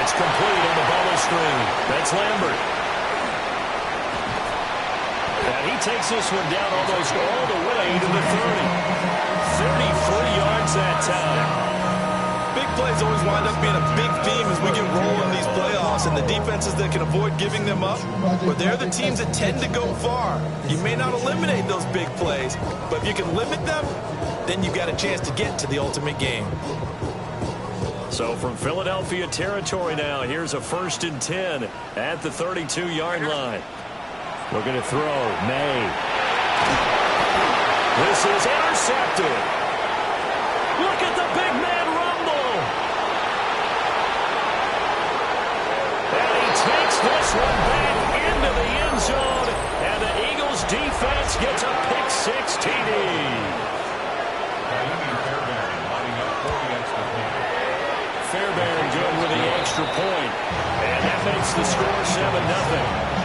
It's complete on the bubble screen. That's Lambert. And he takes this one down almost all the way to the 30. 33 yards that time. Big plays always wind up being a big theme as we get rolling these playoffs, and the defenses that can avoid giving them up, but they're the teams that tend to go far. You may not eliminate those big plays, but if you can limit them, then you've got a chance to get to the ultimate game. So from Philadelphia territory now, here's a 1st and 10 at the 32-yard line. Looking to throw. May. This is intercepted. Look at the big man rumble. And he takes this one back into the end zone. And the Eagles defense gets a pick 6 TD. Fairbairn good with the extra point. And that makes the score 7-0.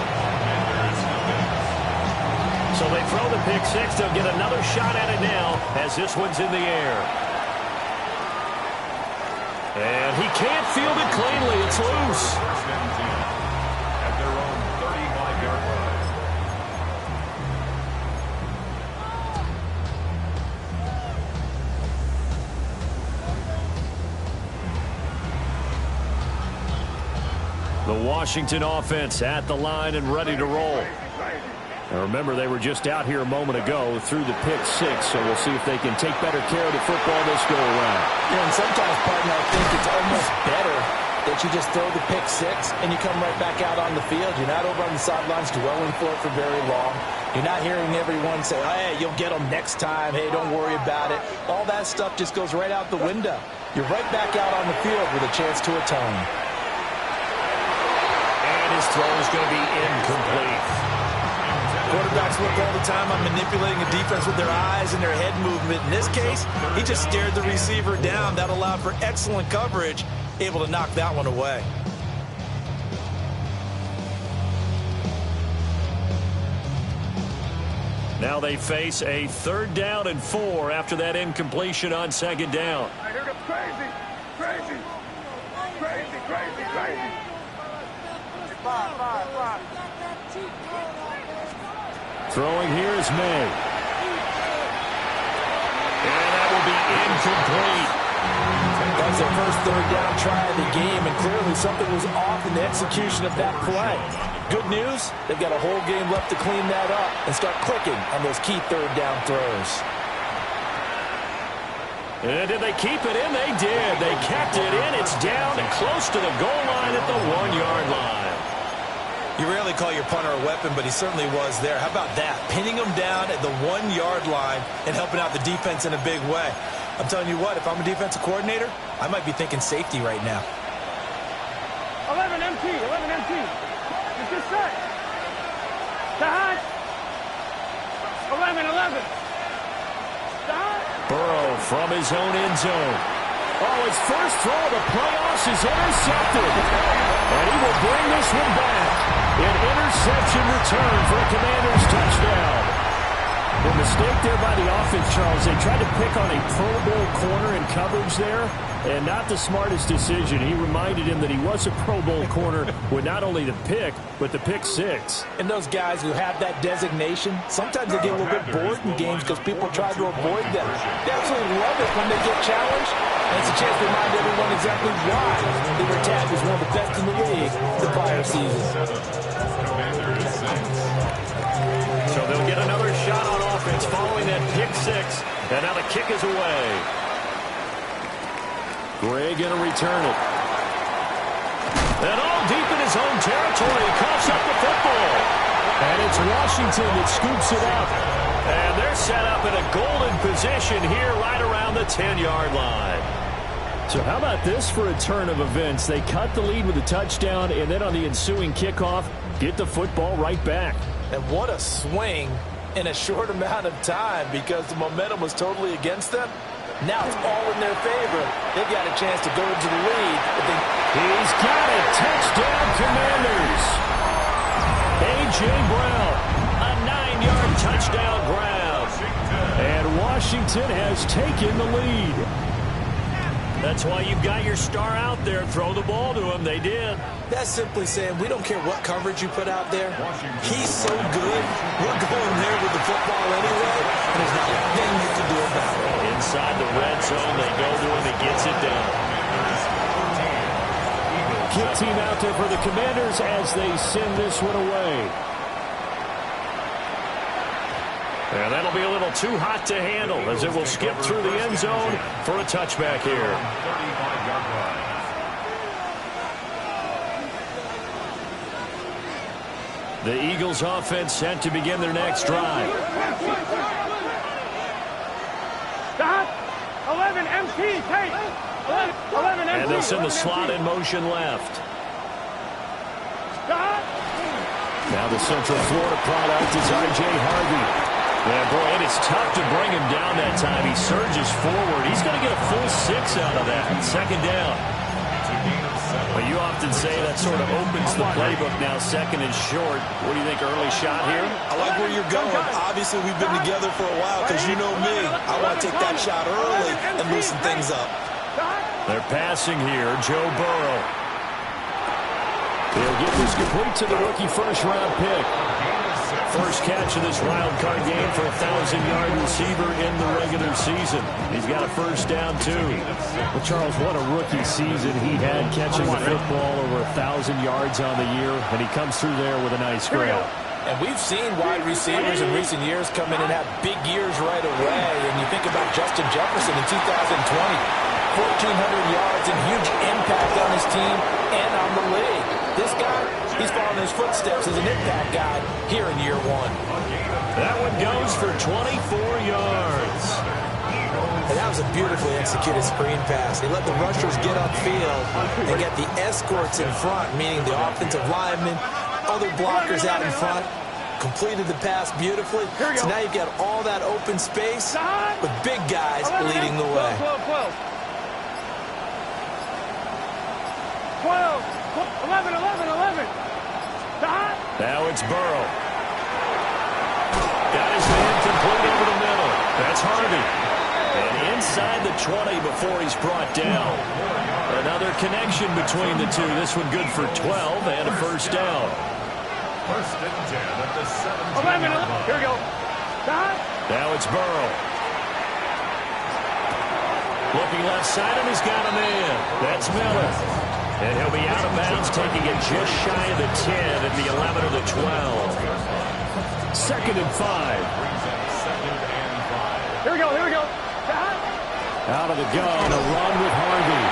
So they throw the pick 6. They'll get another shot at it now as this one's in the air. And he can't field it cleanly. It's loose. At their own 35-yard line. The Washington offense at the line and ready to roll. Now remember, they were just out here a moment ago through the pick 6, so we'll see if they can take better care of the football this go around. Yeah, and sometimes, partner, I think it's almost better that you just throw the pick 6 and you come right back out on the field. You're not over on the sidelines dwelling for it for very long. You're not hearing everyone say, hey, you'll get them next time. Hey, don't worry about it. All that stuff just goes right out the window. You're right back out on the field with a chance to atone. And his throw is going to be incomplete. Quarterbacks look all the time on manipulating a defense with their eyes and their head movement. In this case, he just stared the receiver down. That allowed for excellent coverage, able to knock that one away. Now they face a 3rd down and 4 after that incompletion on 2nd down. I hear them crazy. Five. Throwing here is May. And that will be incomplete. That's their first 3rd down try of the game, and clearly something was off in the execution of that play. Good news, they've got a whole game left to clean that up and start clicking on those key 3rd down throws. And did they keep it in? They did. They kept it in. It's down and close to the goal line at the 1-yard line. You rarely call your punter a weapon, but he certainly was there. How about that? Pinning him down at the 1-yard line and helping out the defense in a big way. I'm telling you what, if I'm a defensive coordinator, I might be thinking safety right now. 11 MT. It's just set. The hot. 11. Burrow from his own end zone. Oh, his first throw of the playoffs is intercepted. And he will bring this one back. An interception return for a Commanders touchdown. The mistake there by the offense, Charles, they tried to pick on a Pro Bowl corner in coverage there, and not the smartest decision. He reminded him that he was a Pro Bowl corner with not only the pick, but the pick 6. And those guys who have that designation, sometimes they get a little bit bored in games because people try to avoid them. They absolutely love it when they get challenged. And it's a chance to remind everyone exactly why they were tagged as one of the best in the league the prior season. So they'll get another shot on offense following that pick 6. And now the kick is away. Gray going to return it. And all deep in his own territory, he coughs up the football. And it's Washington that scoops it up. And they're set up in a golden position here right around the 10-yard line. So how about this for a turn of events? They cut the lead with a touchdown, and then on the ensuing kickoff, get the football right back. And what a swing in a short amount of time because the momentum was totally against them. Now it's all in their favor. They've got a chance to go into the lead. He's got it. Touchdown, Commanders. A.J. Brown, a 9-yard touchdown grab. And Washington has taken the lead. That's why you've got your star out there. Throw the ball to him. They did. That's simply saying we don't care what coverage you put out there. He's so good. We're going there with the football anyway, and there's not a thing you can do about it. Inside the red zone, they go to him. He gets it down. Kick team out there for the Commanders as they send this one away. And that'll be a little too hot to handle as it will skip through the end zone for a touchback here. 35-yard line. The Eagles offense set to begin their next drive. Stop. 11 MT. Take. 11 MT. And they'll send the slot in motion left. Stop. Now the Central Florida product is R.J. Harvey. Yeah, boy, it is tough to bring him down that time. He surges forward. He's going to get a full 6 out of that. Second down. Well, you often say that sort of opens the playbook now, second and short. What do you think, early shot here? I like where you're going. Obviously, we've been together for a while because you know me. I want to take that shot early and loosen things up. They're passing here. Joe Burrow. They'll get this complete to the rookie first-round pick. First catch of this wild card game for a 1,000-yard receiver in the regular season. He's got a first down, too. Well, Charles, what a rookie season he had, catching the football over 1,000 yards on the year, and he comes through there with a nice grab. And we've seen wide receivers in recent years come in and have big years right away. And you think about Justin Jefferson in 2020, 1,400 yards and huge impact on his team and on the league. This guy, he's following his footsteps as an impact guy here in year one. That one goes for 24 yards. And that was a beautifully executed screen pass. He let the rushers get upfield and get the escorts in front, meaning the offensive linemen, other blockers out in front. Completed the pass beautifully. So now you've got all that open space with big guys leading the way. 12. 11. Now it's Burrow. Got his man complete over the middle. That's Harvey. And inside the 20 before he's brought down. Another connection between the two. This one good for 12 and a first down. First and 10 at the 17. 11. Here we go. Stop. Now it's Burrow. Looking left side, and he's got a man. That's Miller. And he'll be out of bounds, taking it just shy of the 10 at the 11 or the 12. Second and 5. Here we go. Out of the gun, a run with Harvey.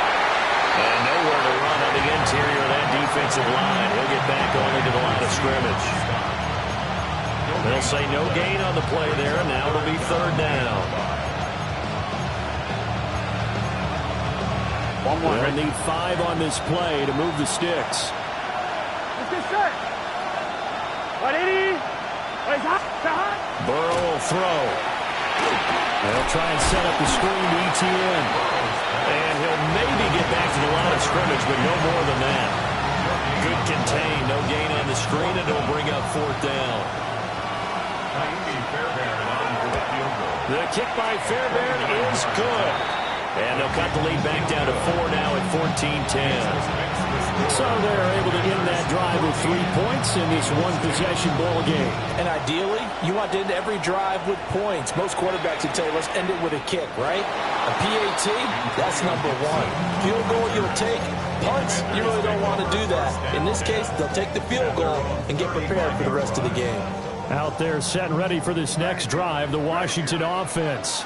And nowhere to run on the interior of that defensive line. He'll get back only to the line of scrimmage. They'll say no gain on the play there, and now it'll be third down. They'll need 5 on this play to move the sticks. Let's get set. 180. Burrow will throw. They'll try and set up the screen to ETN. And he'll maybe get back to the line of scrimmage, but no more than that. Good contain, no gain on the screen, and it'll bring up fourth down. The kick by Fairbairn is good. And they'll cut the lead back down to 4 now at 14-10. So they're able to end that drive with 3 points in this one-possession ball game. And ideally, you want to end every drive with points. Most quarterbacks would tell you, let's end it with a kick, right? A PAT, that's number 1. Field goal you'll take. Punts, you really don't want to do that. In this case, they'll take the field goal and get prepared for the rest of the game. Out there set and ready for this next drive, the Washington offense.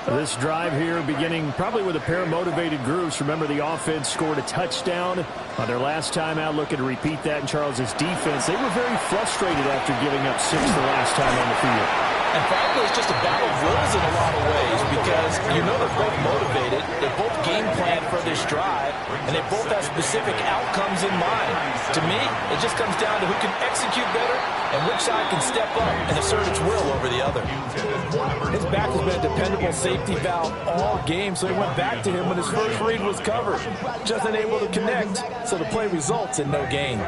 This drive here beginning probably with a pair of motivated groups. Remember, the offense scored a touchdown on their last time out. Looking to repeat that in Charles's defense. They were very frustrated after giving up 6 the last time on the field. And frankly, it's just a battle of wills in a lot of ways because you know they're both motivated. They both game plan for this drive, and they both have specific outcomes in mind. To me, it just comes down to who can execute better and which side can step up and assert its will over the other. His back has been a dependable safety valve all game, so he went back to him when his first read was covered. Just unable to connect, so the play results in no gain.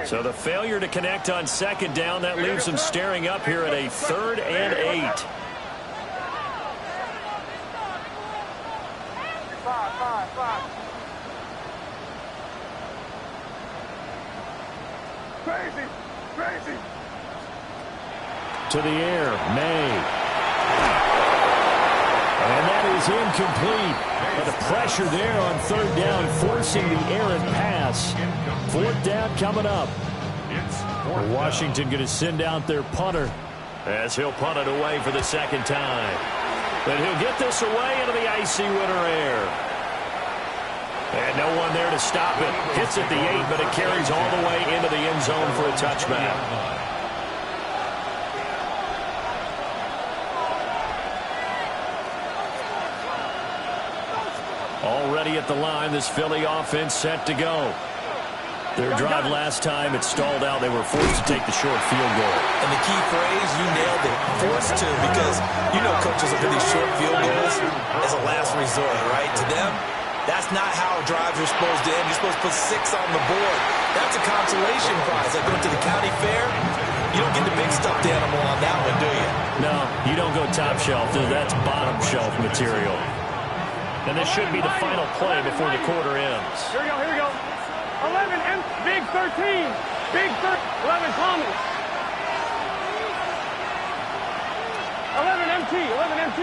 So the failure to connect on second down, that leaves them staring up here at a 3rd and 8. 5. Crazy. Crazy. To the air, May. And that is incomplete. But the pressure there on third down, forcing the errant pass. Fourth down coming up. Washington going to send out their punter as he'll punt it away for the second time. But he'll get this away into the icy winter air. And no one there to stop it. Hits at the 8, but it carries all the way into the end zone for a touchback. Already at the line, this Philly offense set to go. Their drive last time, it stalled out. They were forced to take the short field goal. And the key phrase, you nailed it, forced to, because you know coaches look at these short field goals as a last resort, right? To them, that's not how drives are supposed to end. You're supposed to put 6 on the board. That's a consolation prize. Like going to the county fair, you don't get the big stuffed animal on that one, do you? No, you don't go top shelf. That's bottom shelf material. And this should be the final play before the quarter ends. Here we go, here we go. 11, big 13. Big 11, Thomas. 11, MT, 11, MT.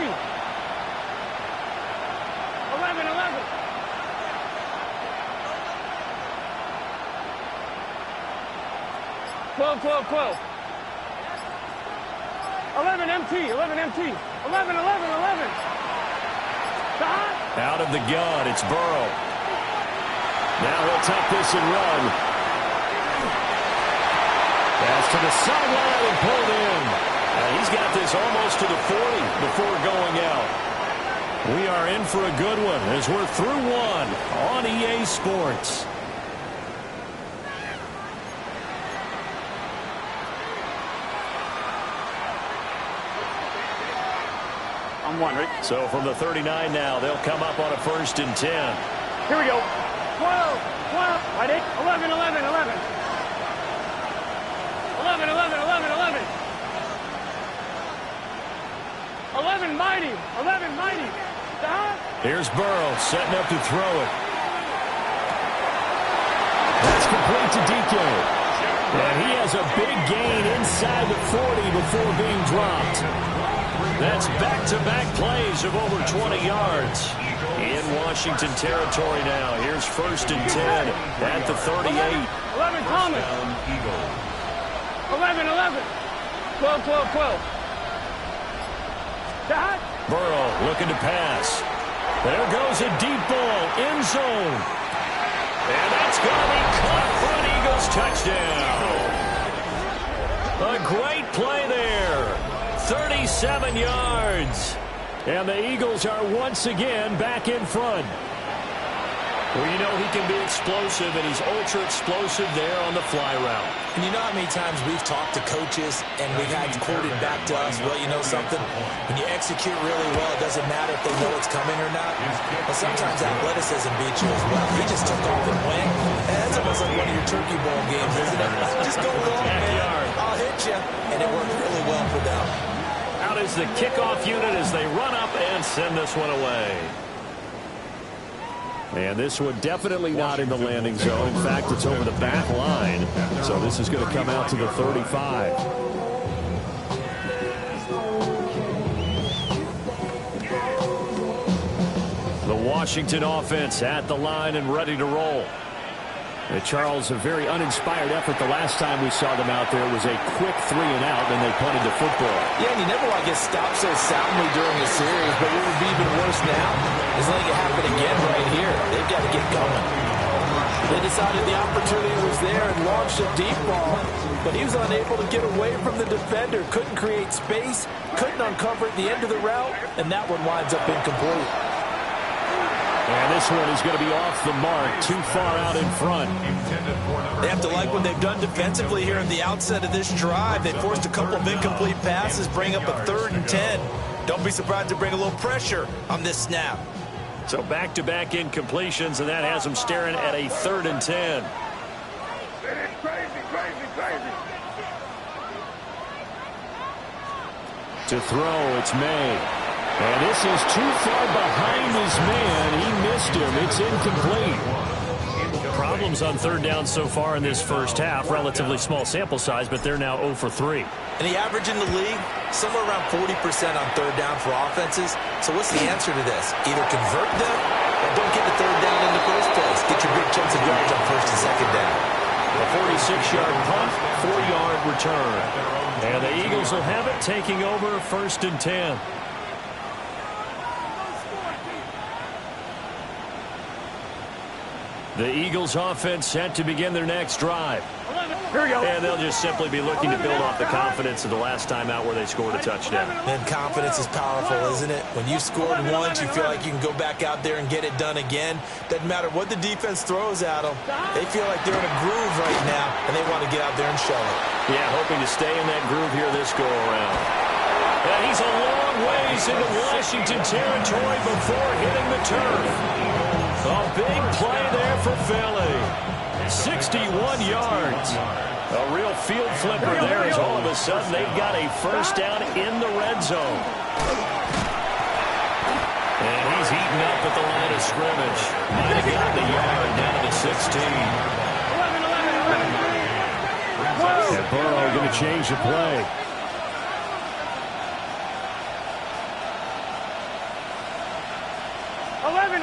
11, 11. 12, 12, 12. 11, MT, 11, MT. 11, 11, 11. Out of the gun, it's Burrow. Now he'll take this and run. Pass to the sideline and pulled in. He's got this almost to the 40 before going out. We are in for a good one as we're through one on EA Sports. I'm one, right? So from the 39 now, they'll come up on a 1st and 10. Here we go. 12, 12, right, 11, 11, 11. 11, 11, 11, 11. 11, mighty. 11, mighty. Stop. Here's Burrow setting up to throw it. That's complete to DK. And he has a big gain inside the 40 before being dropped. That's back-to-back plays of over 20 yards. In Washington territory now. Here's 1st and 10 at the 38. 11, Thomas. 11, 11. 12, 12, 12. Stop. Burrow looking to pass. There goes a deep ball. End zone. And that's going to be caught for an Eagles touchdown. A great play there. 37 yards. And the Eagles are once again back in front. Well, you know he can be explosive, and he's ultra-explosive there on the fly route. And you know how many times we've talked to coaches and we've had quoted back to us, well, you know something? When you execute really well, it doesn't matter if they know it's coming or not. But sometimes athleticism beats you as well. He just took off and went. And that's almost like one of your turkey bowl games, isn't it? Just go long, man. I'll hit you. And it worked really well for them. Out is the kickoff unit as they run up and send this one away. And this one definitely not in the landing zone. In fact, it's over the back line. So this is going to come out to the 35. The Washington offense at the line and ready to roll. Charles, a very uninspired effort the last time we saw them out there. It was a quick 3 and out, and they punted the football. Yeah, and you never want to get stopped so soundly during a series, but what would be even worse now is letting it happen again right here. They've got to get going. They decided the opportunity was there and launched a deep ball, but he was unable to get away from the defender, couldn't create space, couldn't uncover at the end of the route, and that one winds up incomplete. And this one is going to be off the mark, too far out in front. They have to like what they've done defensively here at the outset of this drive. They forced a couple of incomplete passes, bring up a 3rd and 10. Don't be surprised to bring a little pressure on this snap. So back-to-back incompletions, and that has them staring at a 3rd and 10. Crazy, crazy, crazy. To throw, it's May. And this is too far behind his man. He missed him. It's incomplete. Problem problems on third down so far in this first half. Relatively small sample size, but they're now 0 for 3. And the average in the league, somewhere around 40% on third down for offenses. So what's the answer to this? Either convert them or don't get the third down in the first place. Get your big chunks of yards on first and second down. A 46-yard punt, 4-yard return. And the Eagles will have it, taking over first and 10. The Eagles offense set to begin their next drive. Here we go. And they'll just simply be looking to build off the confidence of the last time out where they scored a touchdown. And confidence is powerful, isn't it? When you've scored once, you feel like you can go back out there and get it done again. Doesn't matter what the defense throws at them. They feel like they're in a groove right now, and they want to get out there and show it. Yeah, hoping to stay in that groove here this go-around. And he's a long ways into Washington territory before hitting the turf. A big play there for Philly. 61 yards. A real field flipper there as all of a sudden they've got a first down in the red zone. And he's eaten up at the line of scrimmage. Might have got the yard down to the 16. And Burrow going to change the play.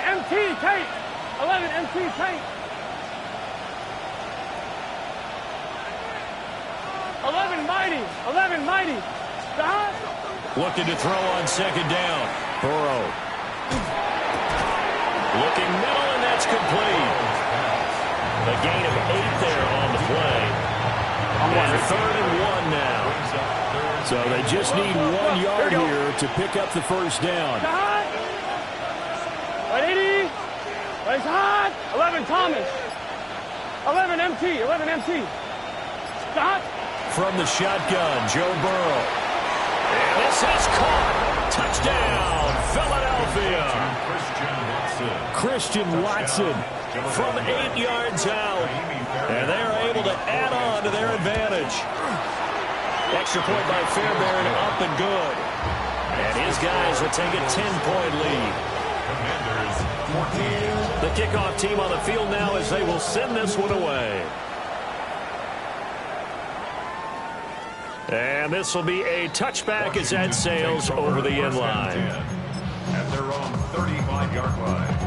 MT tape. 11 MT tape. 11 mighty. 11 mighty. Stop. Looking to throw on second down. Burrow. Looking middle, and that's complete. A gain of 8 there on the play. And 3rd and 1 now. So they just need 1 yard here to pick up the first down. Stop. 180. Race hot. 11 Thomas. 11 MT. 11 MT. Stop. From the shotgun, Joe Burrow. And this is caught. Touchdown, Philadelphia. Christian Watson from 8 yards out. And they're able to add on to their advantage. Extra point by Fairbairn, up and good. And his guys will take a 10-point lead. The kickoff team on the field now as they will send this one away. And this will be a touchback as that sails over the end line. At their own 35-yard line.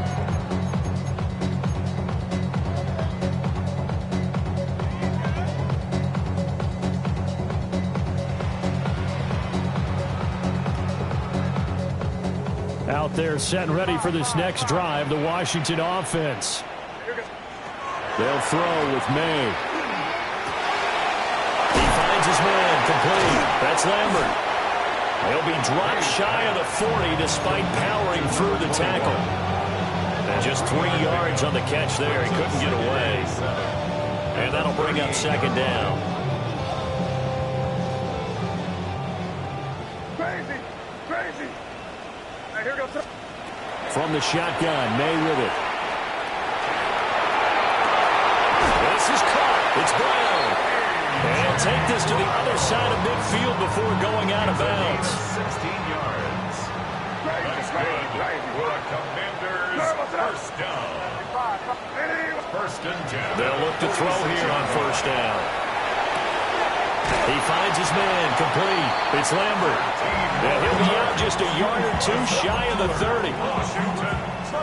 Out there set and ready for this next drive, the Washington offense. They'll throw with May. He finds his man, complete. That's Lambert. He'll be dropped shy of the 40 despite powering through the tackle. And just 3 yards on the catch there. He couldn't get away. And that'll bring up second down. Crazy. Crazy. Here goes. From the shotgun, May with it. This is caught. It's Brown. And take this to the other side of midfield before going out of bounds. 16 yards. That's good for a Commanders first down. First and 10. They'll look to throw here on first down. He finds his man, complete. It's Lambert. And he'll be out just a yard or two shy of the 30.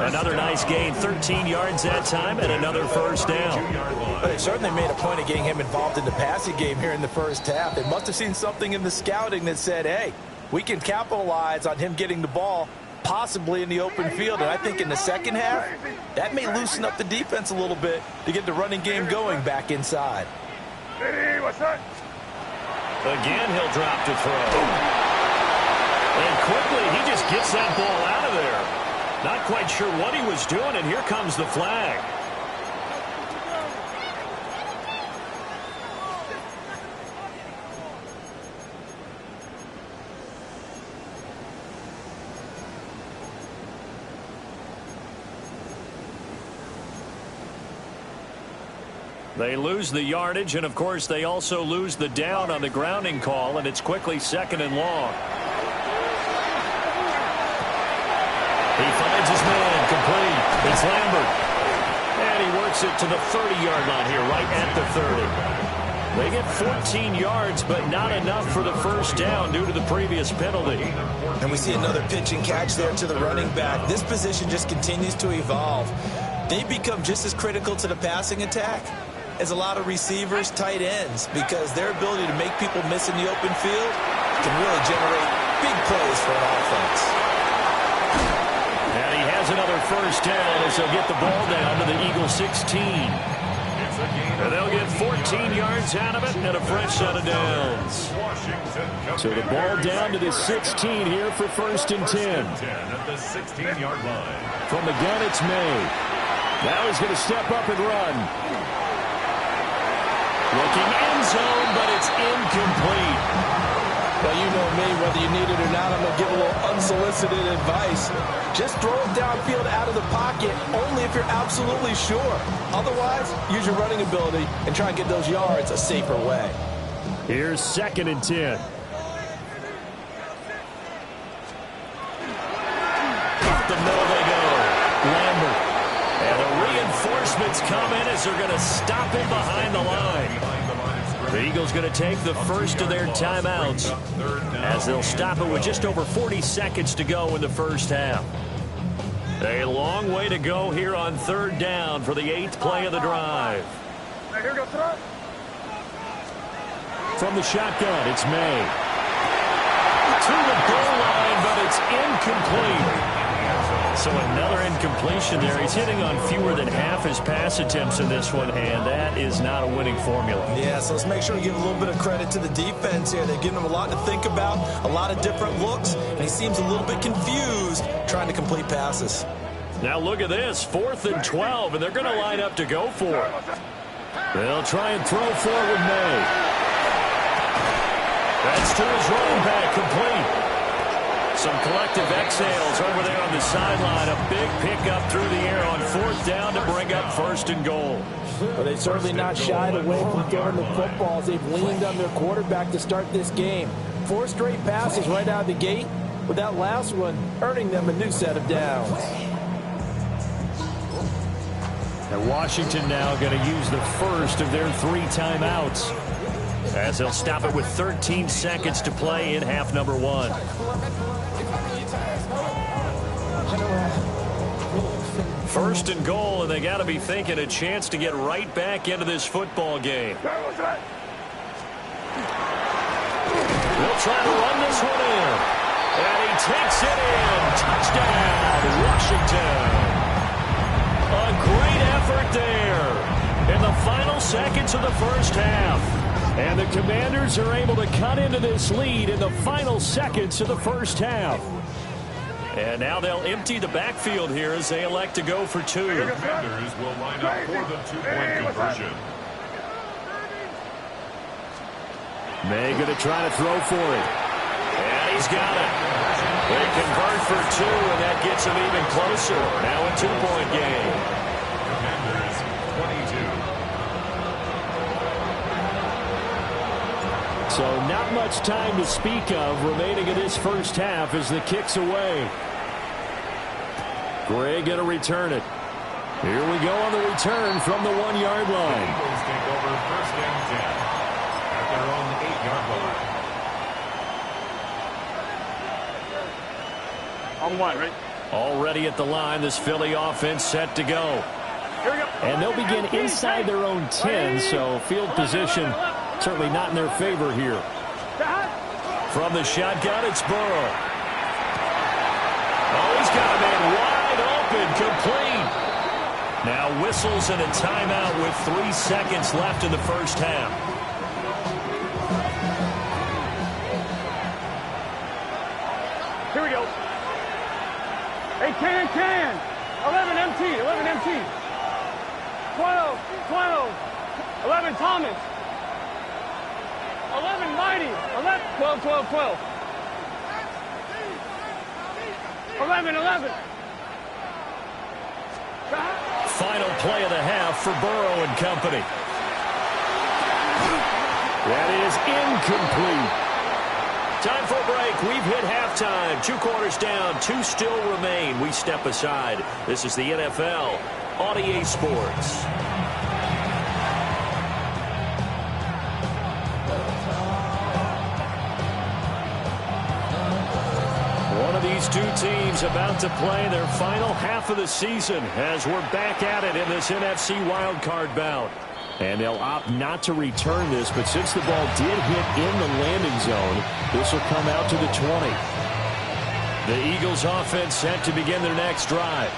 Another nice gain, 13 yards that time, and another first down. But they certainly made a point of getting him involved in the passing game here in the first half. They must have seen something in the scouting that said, hey, we can capitalize on him getting the ball, possibly in the open field. And I think in the second half, that may loosen up the defense a little bit to get the running game going back inside. What's that? Again, he'll drop to throw. And quickly, he just gets that ball out of there. Not quite sure what he was doing, and here comes the flag. They lose the yardage, and of course they also lose the down on the grounding call, and it's quickly second and long. He finds his man, complete. It's Lambert. And he works takes it to the 30-yard line here, right at the 30. They get 14 yards, but not enough for the first down due to the previous penalty. And we see another pitch and catch there to the running back. This position just continues to evolve. They become just as critical to the passing attack as a lot of receivers, tight ends, because their ability to make people miss in the open field can really generate big plays for an offense. And he has another first down as he'll get the ball down to the Eagles 16. And they'll get 14 yards out of it and a fresh set of downs. So the ball down to the 16 here for 1st and 10. At the 16-yard line. From the gun, it's May. Now he's going to step up and run. Looking end zone, but it's incomplete. Well, you know me, whether you need it or not, I'm going to give a little unsolicited advice. Just throw it downfield out of the pocket, only if you're absolutely sure. Otherwise, use your running ability and try and get those yards a safer way. Here's 2nd and 10. Up the middle they go. Lambert. And the reinforcements come in as they're going to stop him behind the line. The Eagles going to take the first of their timeouts as they'll stop it with just over 40 seconds to go in the first half. A long way to go here on 3rd down for the 8th play of the drive. From the shotgun, it's May. To the goal line, but it's incomplete. So another incompletion there. He's hitting on fewer than half his pass attempts in this one, and that is not a winning formula. Yeah, so let's make sure we give a little bit of credit to the defense here. They've given him a lot to think about, a lot of different looks, and he seems a little bit confused trying to complete passes. Now look at this, 4th and 12, and they're going to line up to go for it. They'll try and throw for it with May. That's to his running back, complete. Some collective exhales over there on the sideline. A big pickup through the air on 4th down to bring up 1st and goal. Well, they've certainly not shied away from throwing the footballs. They've leaned on their quarterback to start this game. 4 straight passes right out of the gate, with that last one earning them a new set of downs. And Washington now going to use the first of their 3 timeouts, as they'll stop it with 13 seconds to play in half number 1. 1st and goal, and they got to be thinking a chance to get right back into this football game. They'll try to run this one in. And he takes it in. Touchdown, Washington. A great effort there in the final seconds of the first half. And the Commanders are able to cut into this lead in the final seconds of the first half. And now they'll empty the backfield here as they elect to go for 2. The Commanders will line up for the 2-point conversion. May going to try to throw for it. And he's got it. They convert for 2, and that gets him even closer. Now a 2-point game. Commanders 22. So not much time to speak of remaining in this first half as the kick's away. Gray going to return it. Here we go on the return from the 1-yard line. Eagles take over 1st and 10 at their own 8-yard line. On 1, right? Already at the line, this Philly offense set to go. Here we go. And they'll begin inside their own 10, so field position certainly not in their favor here. From the shotgun, it's Burrow. Oh, he's got a man wide open, complete. Now whistles and a timeout with 3 seconds left in the first half. Here we go. 10. 11 MT. 11 MT. 12. 11 Thomas. 11 Mighty. 12. 11. Final play of the half for Burrow and company. That is incomplete. Time for a break. We've hit halftime. 2 quarters down. 2 still remain. We step aside. This is the NFL on EA Sports. two teams about to play their final half of the season as we're back at it in this NFC wildcard bout. And they'll opt not to return this, but since the ball did hit in the landing zone, this will come out to the 20. The Eagles offense set to begin their next drive.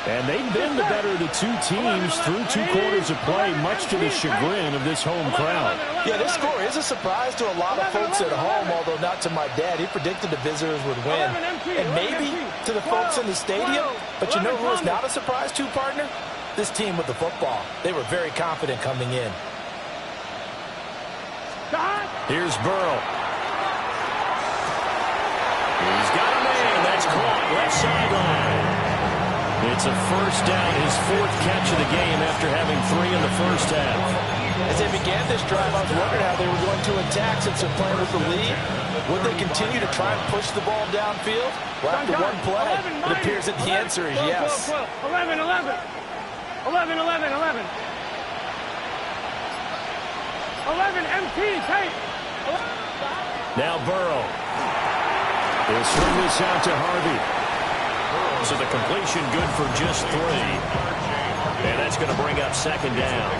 And they've been the better of the two teams through 2 quarters of play, much to the chagrin of this home crowd. Yeah, this score is a surprise to a lot of folks at home, although not to my dad. He predicted the visitors would win. And maybe to the folks in the stadium. But you know who was not a surprise to, partner? This team with the football. They were very confident coming in. Here's Burrow. He's got a man. That's caught left sideline. It's a first down, his 4th catch of the game after having 3 in the first half. As they began this drive, I was wondering how they were going to attack since they're playing with the lead. Would they continue to try and push the ball downfield? Well, after one play, it appears that the answer is yes. 11, 11. 11, 11, 11. 11 MT, tape. Now Burrow. He'll swing this out to Harvey. So the completion good for just 3. And that's going to bring up 2nd down.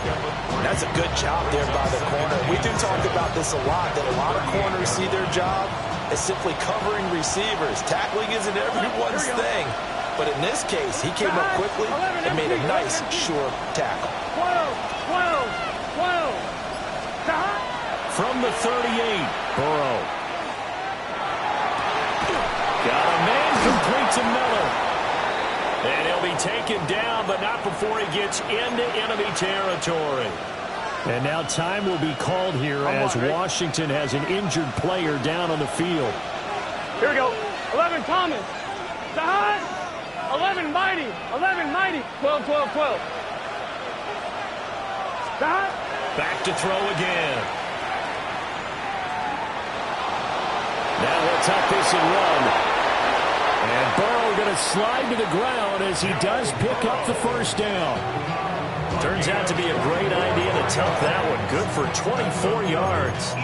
That's a good job there by the corner. We do talk about this a lot, that a lot of corners see their job as simply covering receivers. Tackling isn't everyone's thing. But in this case, he came up quickly and made a nice, sure tackle. 12, 12, 12. From the 38, Burrow. Got a man, complete to Miller. And he'll be taken down, but not before he gets into enemy territory. And now time will be called here as Washington has an injured player down on the field. Here we go. 11 Thomas. 11 Mighty. 11 Mighty. 12, 12, 12. Back to throw again. Now he'll tuck this and run. And Burrow going to slide to the ground as he does pick up the first down. Turns out to be a great idea to tuck that one. Good for 24 yards.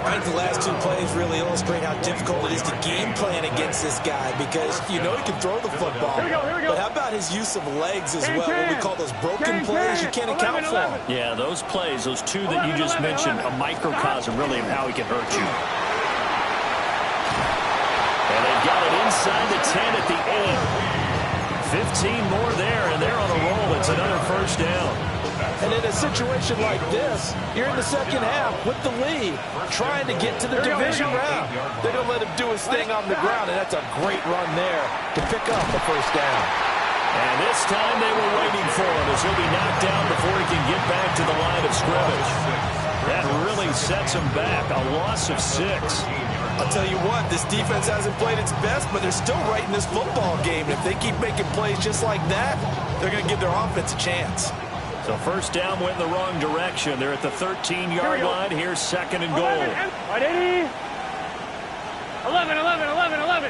I think the last 2 plays really illustrate how difficult it is to game plan against this guy because you know he can throw the football. Here we go. But how about his use of legs as well? What we call those broken plays, you can't account for them. Yeah, those plays, those 2 that you just mentioned, a microcosm really of how he can hurt you. And they've got it inside the 10 at the 8. 15 more there, and they're on a roll. It's another first down. And in a situation like this, you're in the second half with the lead, trying to get to the division round. They don't let him do his thing on the ground, and that's a great run there to pick up the first down. And this time they were waiting for him as he'll be knocked down before he can get back to the line of scrimmage. That really sets him back, a loss of 6. I'll tell you what, this defense hasn't played its best, but they're still right in this football game. And if they keep making plays just like that, they're going to give their offense a chance. So first down went in the wrong direction. They're at the 13-yard line. Here's 2nd and goal. 11, 11, 11, 11.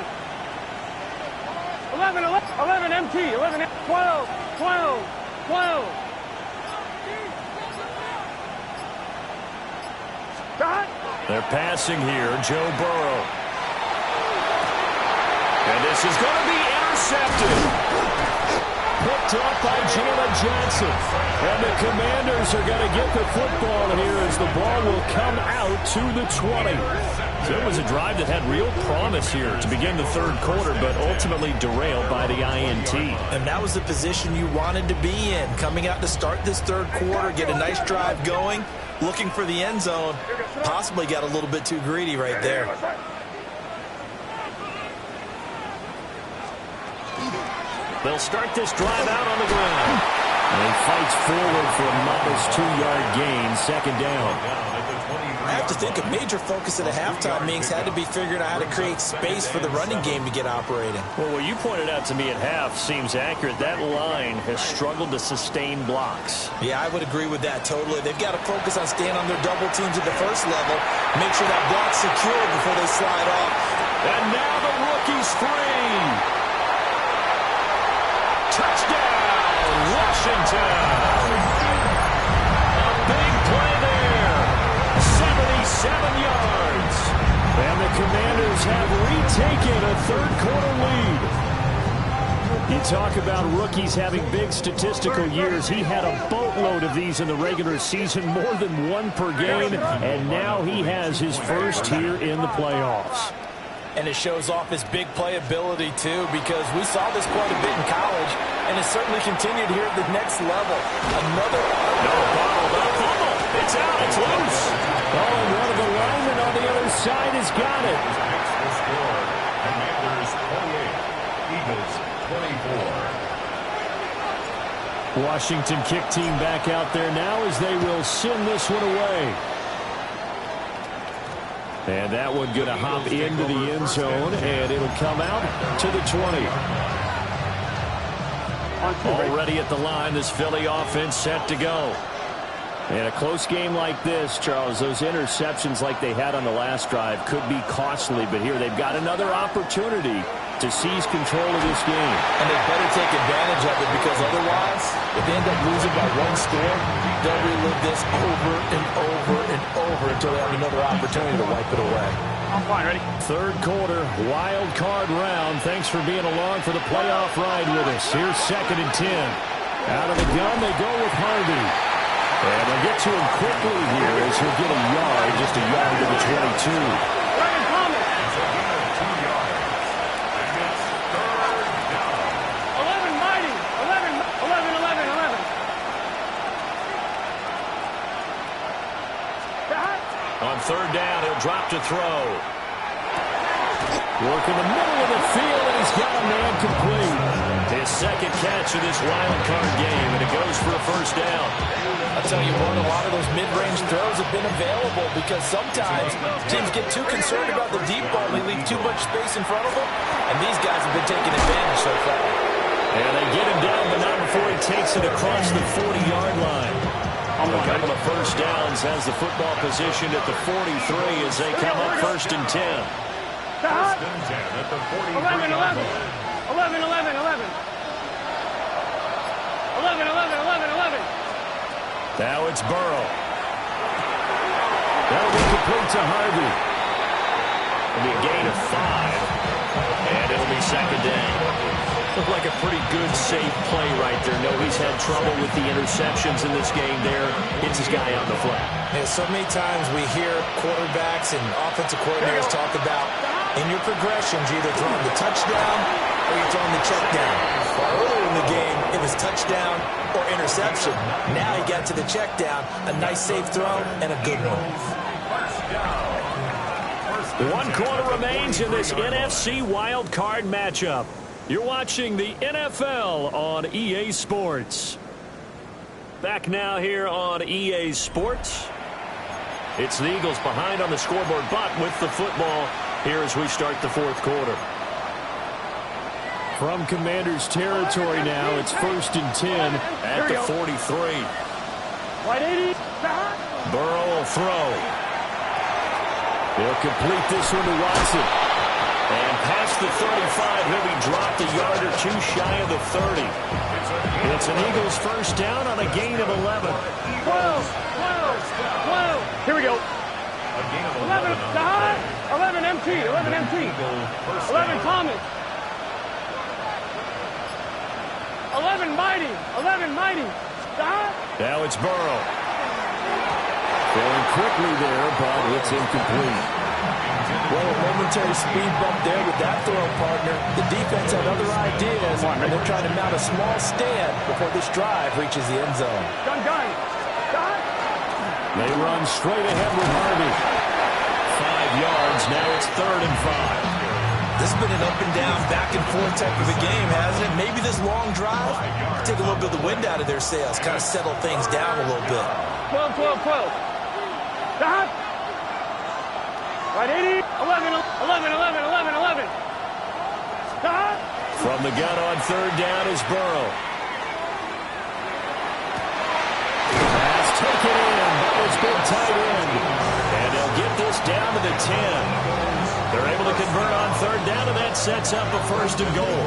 11, 11 MT, 11, 12, 12, 12. They're passing here, Joe Burrow. And this is going to be intercepted. Picked up by Jalen Johnson. And the Commanders are going to get the football here as the ball will come out to the 20. So it was a drive that had real promise here to begin the 3rd quarter, but ultimately derailed by the INT. And that was the position you wanted to be in. Coming out to start this 3rd quarter, get a nice drive going, looking for the end zone. Possibly got a little bit too greedy right there. They'll start this drive out on the ground. And he fights forward for a modest 2-yard gain, 2nd down. I have to think a major focus at a halftime meetings had to be figuring out how to create space for the running game to get operating. Well, what you pointed out to me at half seems accurate. That line has struggled to sustain blocks. Yeah, I would agree with that totally. They've got to focus on staying on their double teams at the first level, make sure that block's secure before they slide off. And now the rookie's free. Touchdown, Washington. A big play there. 77 yards. And the Commanders Commanders have retaken a third-quarter lead. You talk about rookies having big statistical years. He had a boatload of these in the regular season, more than one per game, and now he has his first here in the playoffs. And it shows off his big playability, too, because we saw this quite a bit in college, and it certainly continued here at the next level. Another... No, bottled up. Fumble. It's out. It's loose. Oh, and one of the linemen on the other side has got it. The score, Commanders 28, Eagles 24. Washington kick team back out there now as they will send this one away. And that one going to hop into the end zone, and it'll come out to the 20. Already at the line, this Philly offense set to go. And a close game like this, Charles, those interceptions like they had on the last drive could be costly, but here they've got another opportunity to seize control of this game. And they better take advantage of it, because otherwise, if they end up losing by one score, they'll relive this over and over and over until they have another opportunity to wipe it away. I'm fine, ready? Third quarter, wild card round. Thanks for being along for the playoff ride with us. Here's 2nd and 10. Out of the gun, they go with Harvey. And they'll get to him quickly here as he'll get a yard, just a yard to the 22. On third down, he'll drop to throw. Work in the middle of the field, and he's got a man complete. His second catch of this wild card game, and it goes for a first down. I'll tell you what, a lot of those mid-range throws have been available, because sometimes teams get too concerned about the deep ball. They leave too much space in front of them, and these guys have been taking advantage so far. And they get him down, but not before he takes it across the 40-yard line. A couple of first downs, has the football position at the 43 as they come up 1st and 10. 1st and 10 at the 43. 11, 11. 11, 11, 11. 11, 11, 11, 11. Now it's Burrow. That'll be complete to Harvey. It'll be a gain of 5. And it'll be 2nd down. Looked like a pretty good, safe play right there. No, he's had trouble with the interceptions in this game there. Hits his guy out in the flat. Yeah, so many times we hear quarterbacks and offensive coordinators talk about, in your progressions, you're either throwing the touchdown or you're throwing the check down. Well, earlier in the game, it was touchdown or interception. Now he got to the check down, a nice safe throw, and a good one. 1 quarter remains in this NFC wild card matchup. You're watching the NFL on EA Sports. Back now here on EA Sports. It's the Eagles behind on the scoreboard, but with the football here as we start the 4th quarter. From Commanders territory now, it's 1st and 10 at the 43. Right 80. Burrow will throw. He'll complete this one to Watson. And past the 35, he'll be dropped a yard or 2 shy of the 30. It's an Eagles first down on a gain of 11. 12. Here we go. 11, 11 MT, 11 MT. 11 Thomas. 11 Mighty, 11 Mighty. Now it's Burrow. Going quickly there, but it's incomplete. Well, a momentary speed bump there with that throw, partner. The defense had other ideas, and they're trying to mount a small stand before this drive reaches the end zone. Gun. They run straight ahead with Harvey. 5 yards, now it's 3rd and 5. This has been an up and down, back and forth type of a game, hasn't it? Maybe this long drive, take a little bit of the wind out of their sails, kind of settle things down a little bit. 12. Stop. Right 80. 11. Stop. From the gun on 3rd down is Burrow. Pass taken in. That was big tight end. And they'll get this down to the 10. They're able to convert on 3rd down, and that sets up a 1st and goal.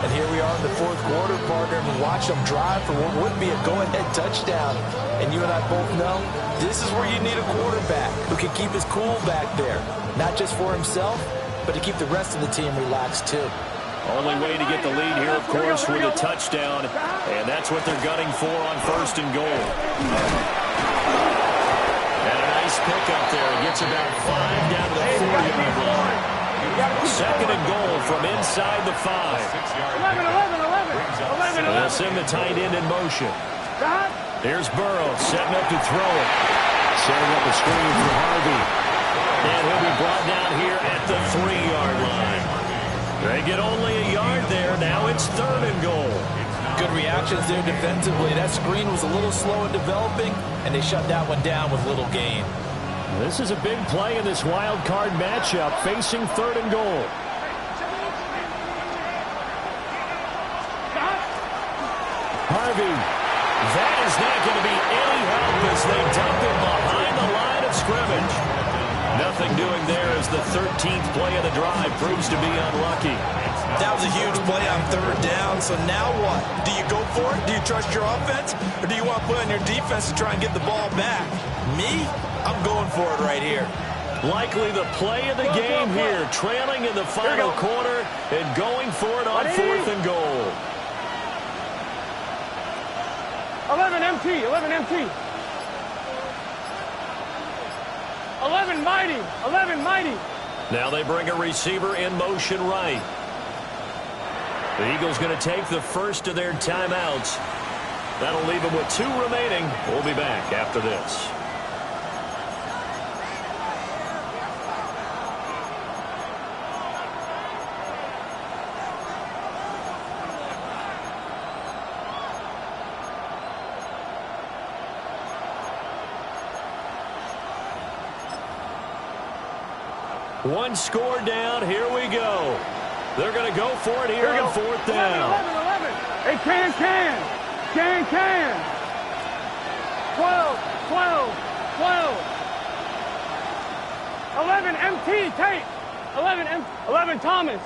And And here we are in the fourth quarter, partner, and watch them drive for what would be a go-ahead touchdown. And you and I both know this is where you need a quarterback who can keep his cool back there, not just for himself, but to keep the rest of the team relaxed too. Only way to get the lead here, of course, with a touchdown, and that's what they're gunning for on 1st and goal. And a nice pickup there. It gets about 5 down to the 4-yard line. 2nd and goal from inside the 5. 11. They'll send the tight end in motion. Here's Burrow setting up to throw it. Setting up a screen for Harvey. And he'll be brought down here at the 3-yard line. They get only a yard there. Now it's 3rd and goal. Good reactions there defensively. That screen was a little slow in developing, and they shut that one down with little gain. This is a big play in this wild card matchup, facing 3rd and goal. Harvey. That is not going to be any help as they dump him behind the line of scrimmage. Nothing doing there as the 13th play of the drive proves to be unlucky. That was a huge play on 3rd down, so now what? Do you go for it? Do you trust your offense? Or do you want to play on your defense to try and get the ball back? Me? I'm going for it right here. Likely the play of the game here, trailing in the final quarter and going for it on 4th and goal. 11 MT, 11 MT. 11 mighty, 11 mighty. Now they bring a receiver in motion right. The Eagles going to take the first of their timeouts. That'll leave them with 2 remaining. We'll be back after this. One score down. Here we go. They're going to go for it here on 4th down. 11. Hey, can. 12. 11 MT, Tate. 11 Thomas.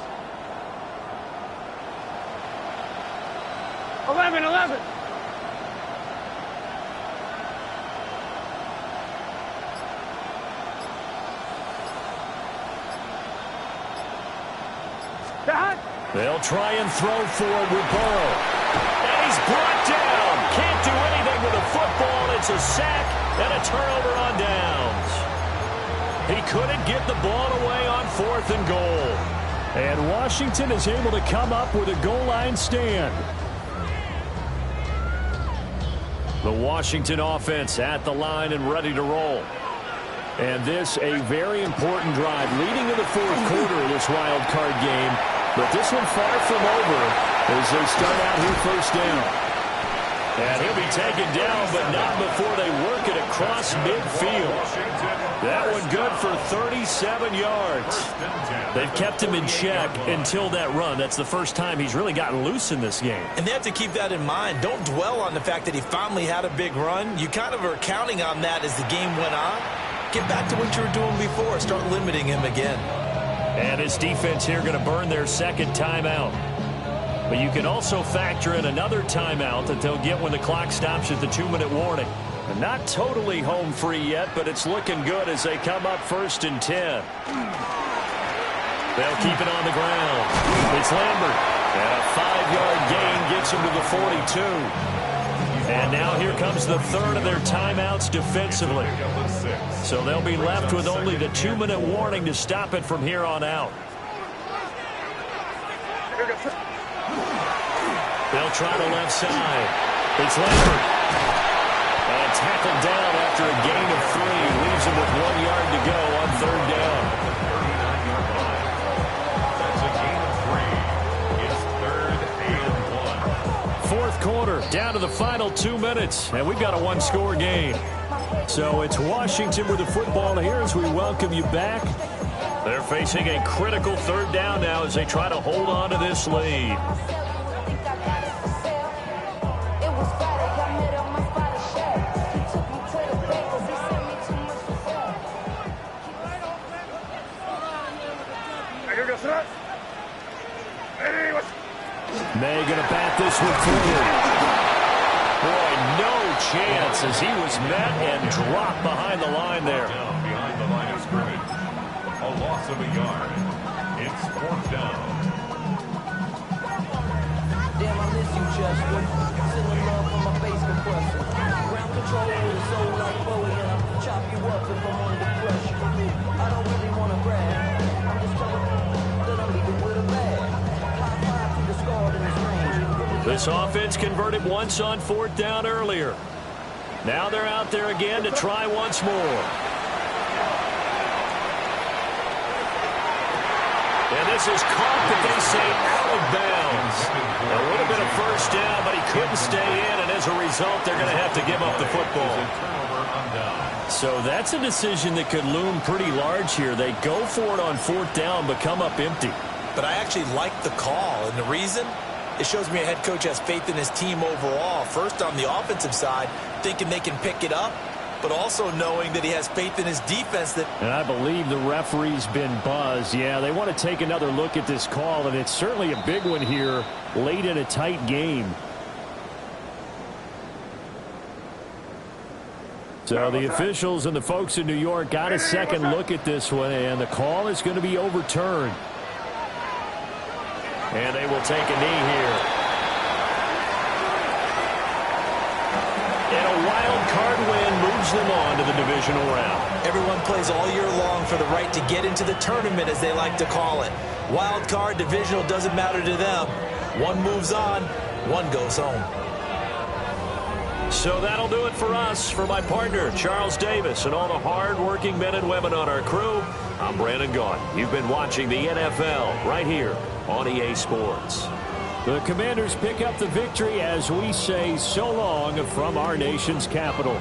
11. They'll try and throw for it with Burrow. And he's brought down. Can't do anything with the football. It's a sack and a turnover on downs. He couldn't get the ball away on 4th and goal. And Washington is able to come up with a goal line stand. The Washington offense at the line and ready to roll. And this a very important drive leading in the 4th quarter of this wild card game. But this one far from over as they start out here 1st down. And he'll be taken down, but not before they work it across midfield. That one good for 37 yards. They've kept him in check until that run. That's the first time he's really gotten loose in this game. And they have to keep that in mind. Don't dwell on the fact that he finally had a big run. You kind of are counting on that as the game went on. Get back to what you were doing before. Start limiting him again. And his defense here going to burn their 2nd timeout. But you can also factor in another timeout that they'll get when the clock stops at the 2-minute warning. And not totally home free yet, but it's looking good as they come up 1st and 10. They'll keep it on the ground. It's Lambert. And a 5-yard gain gets him to the 42. And now here comes the 3rd of their timeouts defensively. So they'll be left with only the 2-minute warning to stop it from here on out. They'll try the left side. It's Lambert. And tackled down after a gain of 3. Leaves him with 1 yard to go on 3rd down. That's a gain of 3. It's 3rd and 1. 4th quarter, down to the final 2 minutes, and we've got a 1-score game. So it's Washington with the football here as we welcome you back. They're facing a critical 3rd down now as they try to hold on to this lead. get this one forward. Boy, no chance as he was met and dropped behind the line there. Down behind the line of scrimmage. A loss of a yard. It's 4th down. Damn, I miss you, Chester. Sending love from my bass compressor. Ground control with a soul like Bowie, and I'll chop you up if I'm under pressure. I don't really want to brag. I'm just telling you that I'm leaving with a bag. High five to the squad in this range. This offense converted once on 4th down earlier. Now they're out there again to try once more. And this is caught, but they say out of bounds. It would have been a first down, but he couldn't stay in, and as a result, they're going to have to give up the football. So that's a decision that could loom pretty large here. They go for it on 4th down, but come up empty. But I actually like the call, and the reason? It shows me a head coach has faith in his team overall. First, on the offensive side, thinking they can pick it up, but also knowing that he has faith in his defense. And I believe the referee's been buzzed. Yeah, they want to take another look at this call, and it's certainly a big one here late in a tight game. So the officials and the folks in New York got a second look at this one, and the call is going to be overturned. And they will take a knee here. And a wild card win moves them on to the divisional round. Everyone plays all year long for the right to get into the tournament, as they like to call it. Wild card, divisional, doesn't matter to them. One moves on, one goes home. So that'll do it for us. For my partner, Charles Davis, and all the hard-working men and women on our crew, I'm Brandon Gaudin. You've been watching the NFL right here on EA Sports. The Commanders pick up the victory as we say so long from our nation's capital.